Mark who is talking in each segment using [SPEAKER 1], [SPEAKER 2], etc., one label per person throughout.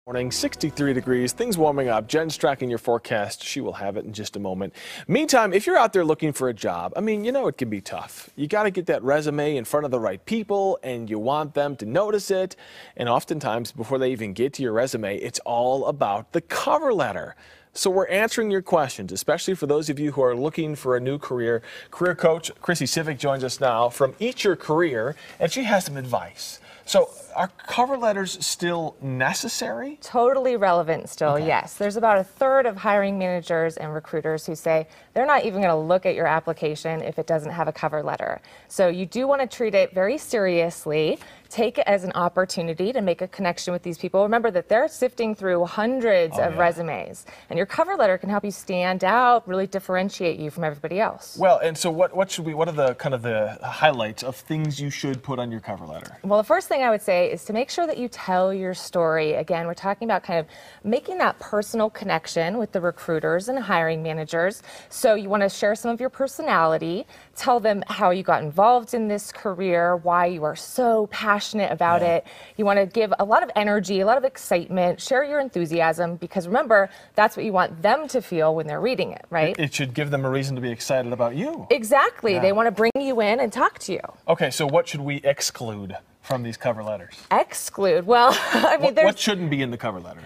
[SPEAKER 1] Morning, 63 degrees, things warming up. Jen's tracking your forecast. She will have it in just a moment. Meantime, if you're out there looking for a job, it can be tough. You got to get that resume in front of the right people, and you want them to notice it. And oftentimes, before they even get to your resume, it's all about the cover letter. So we're answering your questions, especially for those of you who are looking for a new career. Career coach Chrissy Civic joins us now from Eat Your Career, and she has some advice. So are cover letters still necessary?
[SPEAKER 2] Totally relevant still,
[SPEAKER 1] Okay.
[SPEAKER 2] yes. There's about a third of hiring managers and recruiters who say they're not even going to look at your application if it doesn't have a cover letter. So you do want to treat it very seriously. Take it as an opportunity to make a connection with these people. Remember that they're sifting through hundreds of resumes, and your cover letter can help you stand out, really differentiate you from everybody else.
[SPEAKER 1] Well, and so what are the kind of the highlights of things you should put on your cover letter?
[SPEAKER 2] Well, the first thing I would say is to make sure that you tell your story. Again, we're talking about kind of making that personal connection with the recruiters and hiring managers. So you want to share some of your personality, tell them how you got involved in this career, why you are so passionate about it. You want to give a lot of energy, a lot of excitement, share your enthusiasm, because remember, that's what you want them to feel when they're reading it, right?
[SPEAKER 1] It should give them a reason to be excited about you.
[SPEAKER 2] Exactly.
[SPEAKER 1] Yeah.
[SPEAKER 2] They want to bring you in and talk to you.
[SPEAKER 1] Okay, so what should we exclude from these cover letters?
[SPEAKER 2] Exclude? Well,
[SPEAKER 1] What shouldn't be in the cover letter?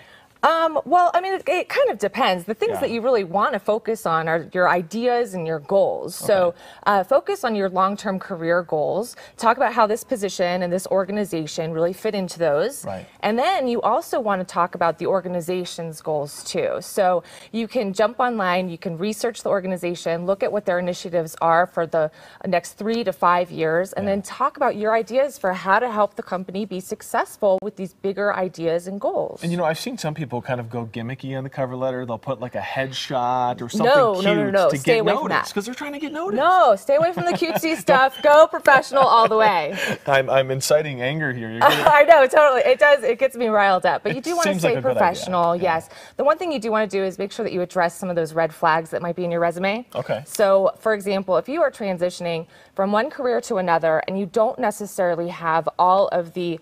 [SPEAKER 2] It kind of depends. The things that you really want to focus on are your ideas and your goals. So focus on your long-term career goals. Talk about how this position and this organization really fit into those.
[SPEAKER 1] Right.
[SPEAKER 2] And then you also want to talk about the organization's goals too. So you can jump online, you can research the organization, look at what their initiatives are for the next 3 to 5 years, and then talk about your ideas for how to help the company be successful with these bigger ideas and goals.
[SPEAKER 1] And I've seen some people kind of go gimmicky on the cover letter. They'll put like a headshot or something cute to
[SPEAKER 2] stay
[SPEAKER 1] get
[SPEAKER 2] away from that.
[SPEAKER 1] noticed because they're trying to get noticed.
[SPEAKER 2] No, stay away from the cutesy stuff. Go professional all the way.
[SPEAKER 1] I'm inciting anger here.
[SPEAKER 2] I know, totally. It does. It gets me riled up. But you do want to stay professional. Yes. The one thing you do want to do is make sure that you address some of those red flags that might be in your resume.
[SPEAKER 1] Okay.
[SPEAKER 2] So, for example, if you are transitioning from one career to another and you don't necessarily have all of the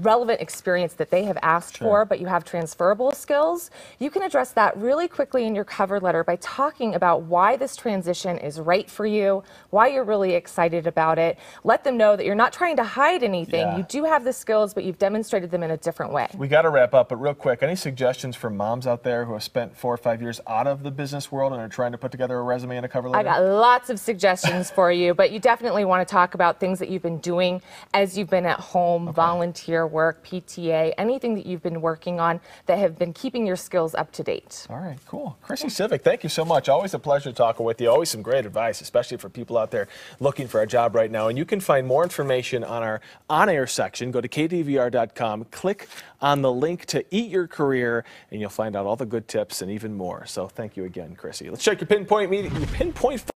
[SPEAKER 2] relevant experience that they have asked for, but you have transferable skills, you can address that really quickly in your cover letter by talking about why this transition is right for you, why you're really excited about it. Let them know that you're not trying to hide anything. You do have the skills, but you've demonstrated them in a different way.
[SPEAKER 1] We got to wrap up, but real quick, any suggestions for moms out there who have spent 4 or 5 years out of the business world and are trying to put together a resume and a cover letter?
[SPEAKER 2] I got lots of suggestions for you, but you definitely want to talk about things that you've been doing as you've been at home, volunteer work, PTA, anything that you've been working on that have been keeping your skills up to date.
[SPEAKER 1] All right, cool. Chrissy Civic, thank you so much. Always a pleasure talking with you. Always some great advice, especially for people out there looking for a job right now. And you can find more information on our on-air section. Go to KDVR.com, click on the link to Eat Your Career, and you'll find out all the good tips and even more. So thank you again, Chrissy. Let's check your pinpoint